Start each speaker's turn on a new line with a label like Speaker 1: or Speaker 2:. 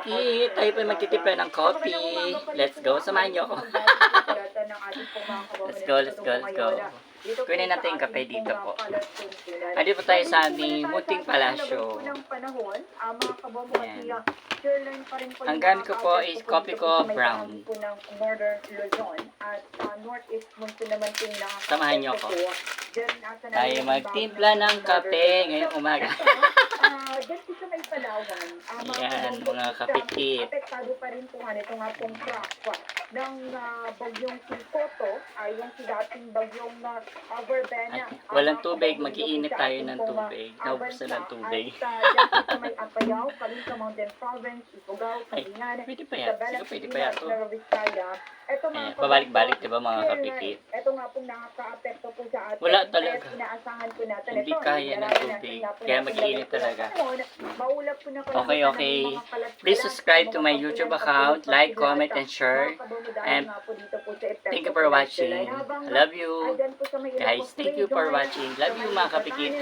Speaker 1: kapikit. Tayo po magtitimpla ng coffee. Let's go. Samahan niyo ako. Let's go, let's go, let's go. Kunin natin yung kape dito po. Andi po tayo sa aming Munting Palasyo. Ayan. Ang gamit ko po is coffee ko brown. Samahan niyo ako. Tayo magtimpla ng kape ngayong umaga. Ayan, mga kapikit.
Speaker 2: Apektado pa rin po nga nito nga pong crack ng bagyong Sikoto, ay yung dating bagyong Verbena.
Speaker 1: Walang tubig, mag-iinit tayo ng tubig. Naubos na ng tubig.
Speaker 2: At yan po sa may Apayao, Calinta Mountain Province, Ifugao,
Speaker 1: Ay,
Speaker 2: Kalingan,
Speaker 1: pwede pa yan. Sige, pwede pa yan to.
Speaker 2: Ito
Speaker 1: Ayan, pabalik-balik, diba mga kapikit?
Speaker 2: Ito nga pong nakaka-apekto po sa atin.
Speaker 1: Wala talaga.
Speaker 2: Inaasahan po natin
Speaker 1: Hindi
Speaker 2: ito.
Speaker 1: kaya ng tubig. Kaya mag-iinit talaga.
Speaker 2: Maulap po na
Speaker 1: Okay, okay. Please subscribe to my YouTube account, like, comment, and share. And thank you for watching. I love you. Guys, thank you for watching. Love you mga kapikit.